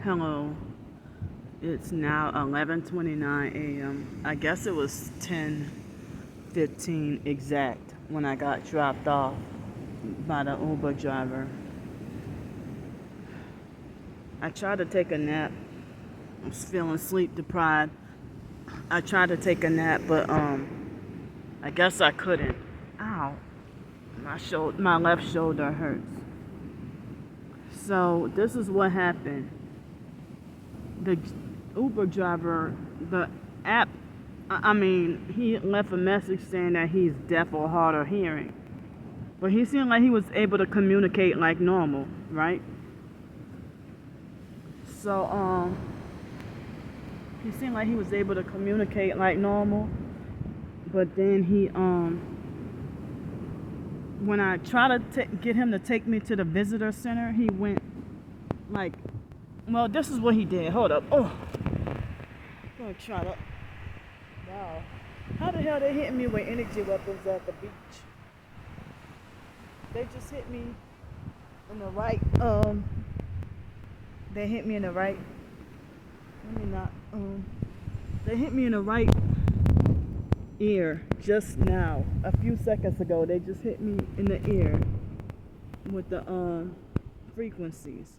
Hello, it's now 11:29 a.m. I guess it was 10:15 exact when I got dropped off by the Uber driver. I tried to take a nap. I was feeling sleep deprived. I tried to take a nap, but I guess I couldn't. Ow, my left shoulder hurts. So this is what happened. The Uber driver, the app, he left a message saying that he's deaf or hard of hearing. But he seemed like he was able to communicate like normal, right? So, he seemed like he was able to communicate like normal. But then when I tried to get him to take me to the visitor center, he went like, well, this is what he did. Hold up. Oh, I'm gonna try to. Wow. How the hell they hit me with energy weapons at the beach? They just hit me in the right. They hit me in the right. Let me not. They hit me in the right ear just now. A few seconds ago, they just hit me in the ear with the frequencies.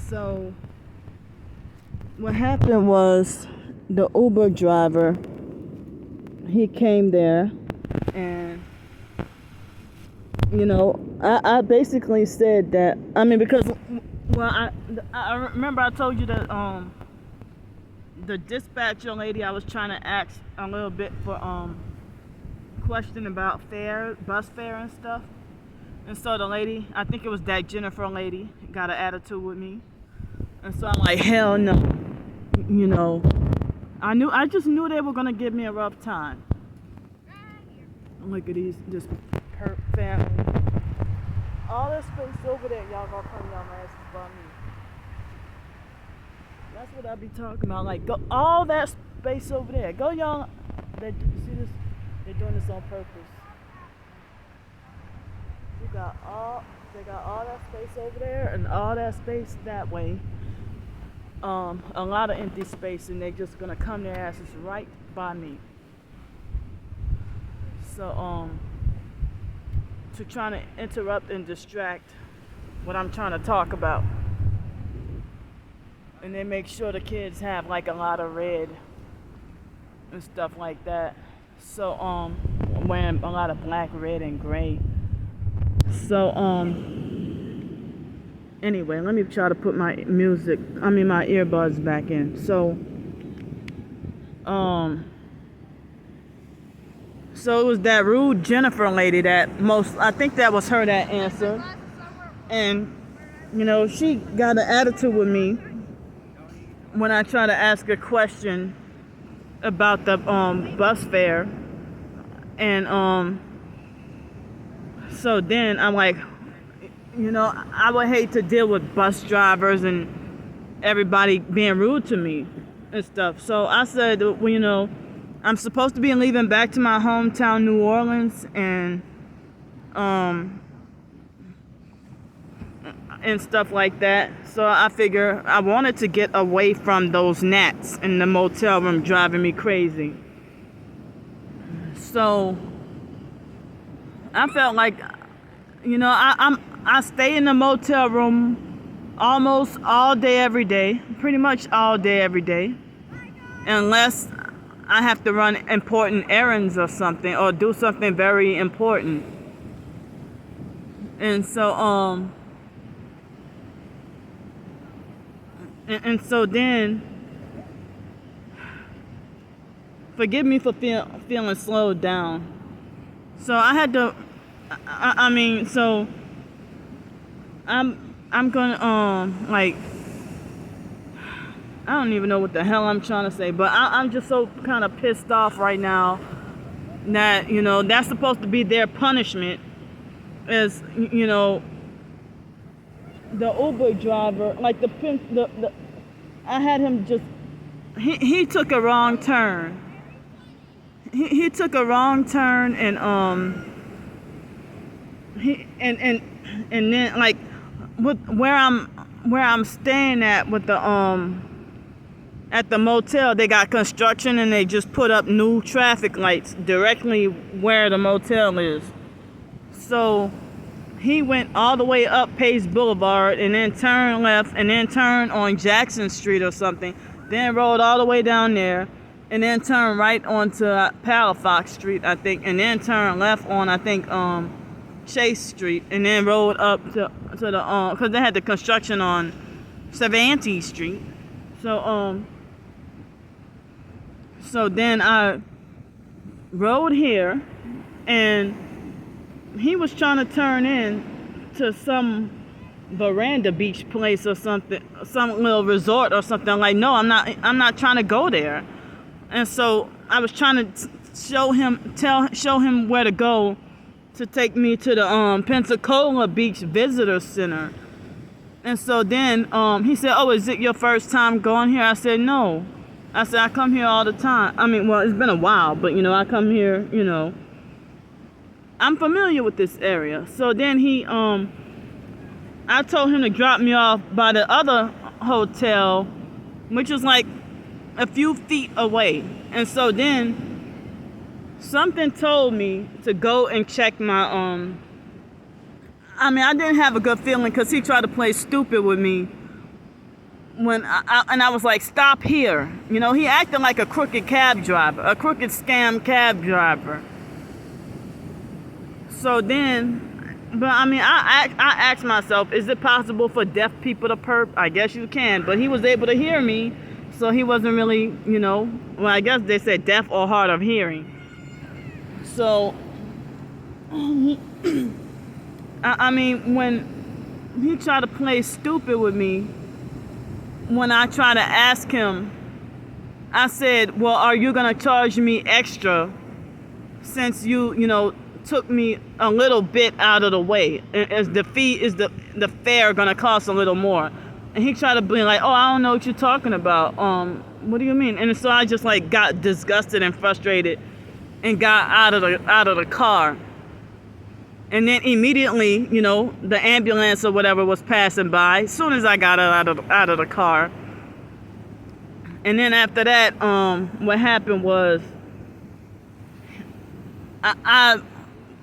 So what happened was the Uber driver, he came there and I basically said that, because I remember I told you that the dispatcher lady, I was trying to ask a little bit for question about bus fare and stuff. And so the lady, I think it was that Jennifer lady, got an attitude with me. And so I'm like, hell no. I just knew they were gonna give me a rough time. Look at this perp family. All this space over there, y'all gonna come y'all asses by me. That's what I be talking about. Like, go all that space over there. Go y'all. You see this? They're doing this on purpose. They got all that space over there and all that space that way. A lot of empty space, and they just gonna come their asses right by me. So to try to interrupt and distract what I'm trying to talk about. And they make sure the kids have like a lot of red and stuff like that. So wearing a lot of black, red, and gray. So anyway, let me try to put my my earbuds back in. So so it was that rude Jennifer lady I think that was her that answered. And she got an attitude with me when I try to ask a question about the bus fare. And so then I'm like, I would hate to deal with bus drivers and everybody being rude to me and stuff. So I said, well, I'm supposed to be leaving back to my hometown, New Orleans, and stuff like that. So I figure I wanted to get away from those gnats in the motel room driving me crazy. So I felt like, I stay in the motel room almost all day, every day, pretty much all day, every day, unless I have to run important errands or something, or do something very important. And so, and so then, forgive me for feeling slowed down. So I had to, so I'm gonna, I don't even know what the hell I'm trying to say, but I'm just so kind of pissed off right now that, that's supposed to be their punishment is, the Uber driver, like I had him just, he took a wrong turn. He took a wrong turn and then like where I'm where I'm staying at with the at the motel, they got construction and they just put up new traffic lights directly where the motel is. So he went all the way up Pace Boulevard and then turned left and then turned on Jackson Street or something. Then rode all the way down there and then turned right onto Palafox Street, I think, and then turned left on, I think, Chase Street, and then rode up to the because they had the construction on Cervantes Street. So then I rode here, and he was trying to turn in to some veranda beach place or something, some little resort or something. I'm like, no, I'm not trying to go there. And so I was trying to show him where to go to take me to the Pensacola Beach Visitor Center. And so then he said, oh, is it your first time going here? I said, no. I said, I come here all the time. I mean, well, it's been a while, but, I come here, I'm familiar with this area. So then I told him to drop me off by the other hotel, which was like a few feet away. And so then something told me to go and check my, I didn't have a good feeling because he tried to play stupid with me when I was like, stop here. He acted like a crooked cab driver, a crooked scam cab driver. So then, but I asked myself, is it possible for deaf people to perp? I guess you can, but he was able to hear me, so he wasn't really, well, I guess they said deaf or hard of hearing. So, when he tried to play stupid with me, when I tried to ask him, I said, well, are you going to charge me extra since you took me a little bit out of the way? Is the fare going to cost a little more? And he tried to be like, oh, I don't know what you're talking about. What do you mean? And so I just like got disgusted and frustrated and got out of the car. And then immediately, the ambulance or whatever was passing by as soon as I got out of the car. And then after that, what happened was I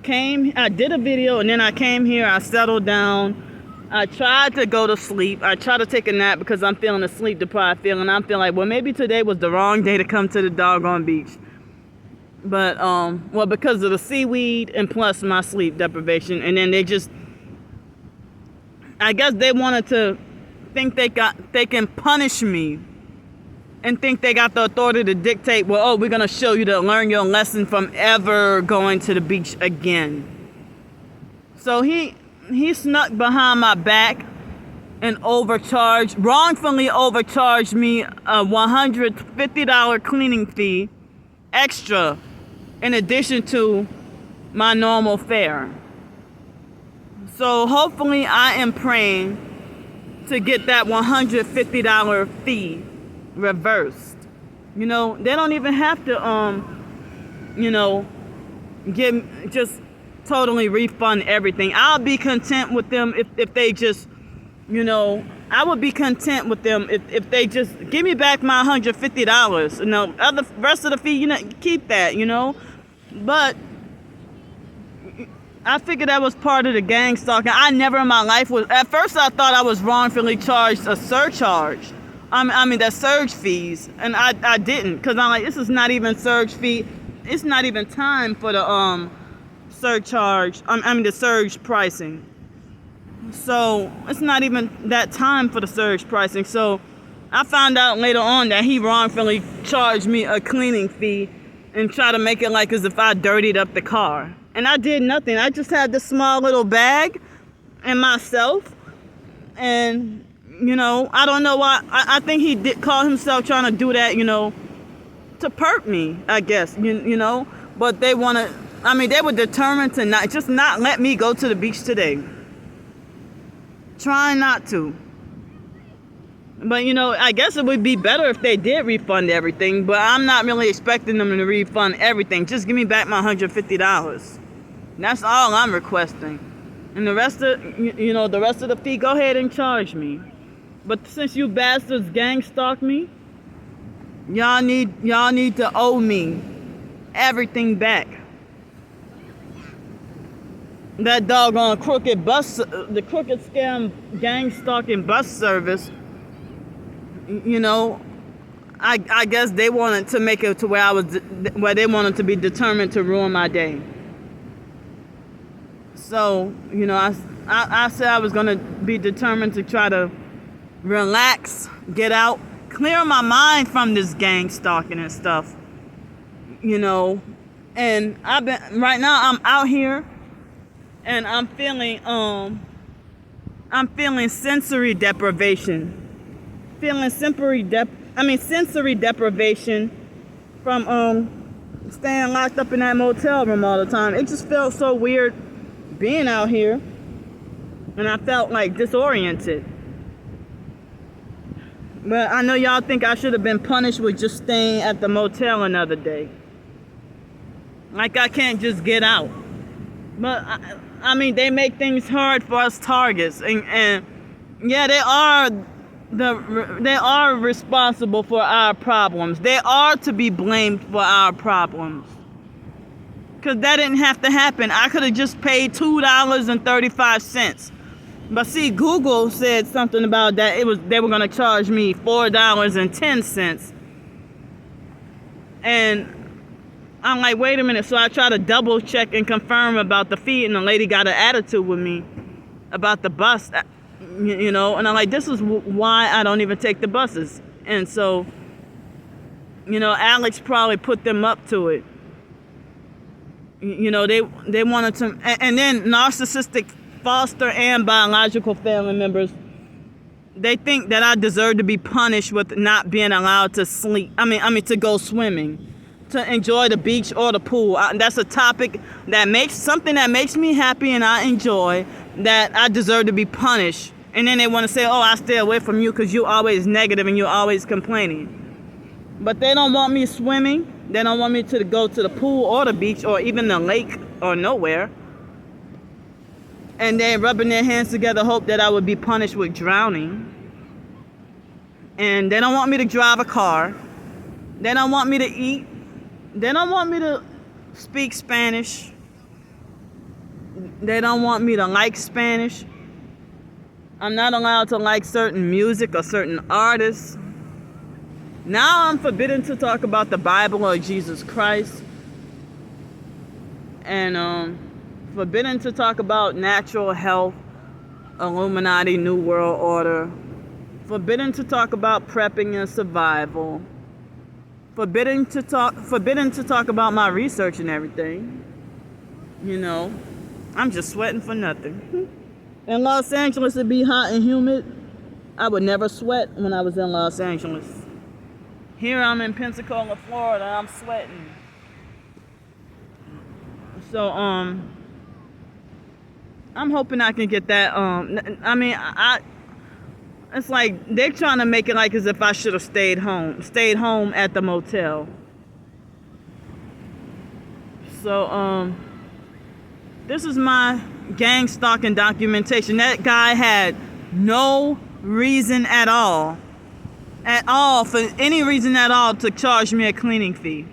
did a video, and then I came here, I settled down. I tried to go to sleep. I tried to take a nap because I'm feeling a sleep deprived feeling. I'm feeling like, well, maybe today was the wrong day to come to the doggone beach. But, because of the seaweed and plus my sleep deprivation. And then I guess they wanted to think they can punish me and think they got the authority to dictate, well, oh, we're going to show you to learn your lesson from ever going to the beach again. So he snuck behind my back and wrongfully overcharged me a $150 cleaning fee extra in addition to my normal fare. So hopefully I am praying to get that $150 fee reversed. They don't even have to just totally refund everything. I'll be content with them if they just, I would be content with them if they just give me back my $150. The rest of the fee, keep that, But I figured that was part of the gang stalking. I never in my life at first I thought I was wrongfully charged a surcharge. The surge fees, and I didn't, because I'm like, this is not even surge fee. It's not even time for the surcharge. The surge pricing. So it's not even that time for the surge pricing. So I found out later on that he wrongfully charged me a cleaning fee and tried to make it like as if I dirtied up the car. And I did nothing. I just had this small little bag and myself. And, I don't know why. I think he did call himself trying to do that, to perp me, I guess, But they they were determined to not let me go to the beach today. Trying not to. But, I guess it would be better if they did refund everything, but I'm not really expecting them to refund everything. Just give me back my $150. That's all I'm requesting. And the rest of the fee, go ahead and charge me. But since you bastards gang stalk me, y'all need to owe me everything back. That doggone the crooked scam gang stalking bus service, I guess they wanted to make it to where they wanted to be determined to ruin my day. So, I said I was gonna be determined to try to relax, get out, clear my mind from this gang stalking and stuff. And right now I'm out here and I'm feeling sensory deprivation. Sensory deprivation from staying locked up in that motel room all the time. It just felt so weird being out here, and I felt like disoriented. But I know y'all think I should have been punished with just staying at the motel another day. Like I can't just get out. But I mean, they make things hard for us targets, and yeah, they are responsible for our problems. They are to be blamed for our problems. Because that didn't have to happen. I could have just paid $2.35. But see, Google said something about that. They were going to charge me $4.10. And I'm like, wait a minute. So I try to double check and confirm about the fee, and the lady got an attitude with me about the bus. And I'm like, this is why I don't even take the buses. And so, Alex probably put them up to it. They wanted to, and then narcissistic foster and biological family members, they think that I deserve to be punished with not being allowed to sleep. To go swimming, to enjoy the beach or the pool. That's a topic that makes me happy and I enjoy, that I deserve to be punished. And then they want to say, oh, I stay away from you because you're always negative and you're always complaining. But they don't want me swimming. They don't want me to go to the pool or the beach or even the lake or nowhere. And they're rubbing their hands together, hope that I would be punished with drowning. And they don't want me to drive a car. They don't want me to eat. They don't want me to speak Spanish. They don't want me to like Spanish. I'm not allowed to like certain music or certain artists. Now I'm forbidden to talk about the Bible or Jesus Christ. And forbidden to talk about natural health, Illuminati, New World Order. Forbidden to talk about prepping and survival. Forbidden to talk about my research and everything. I'm just sweating for nothing. In Los Angeles, it'd be hot and humid. I would never sweat when I was in Los Angeles. Here I'm in Pensacola, Florida, I'm sweating. So, I'm hoping I can get that, it's like they're trying to make it like as if I should have stayed home at the motel. So, this is my gang stalking documentation. That guy had no reason at all, for any reason at all, to charge me a cleaning fee.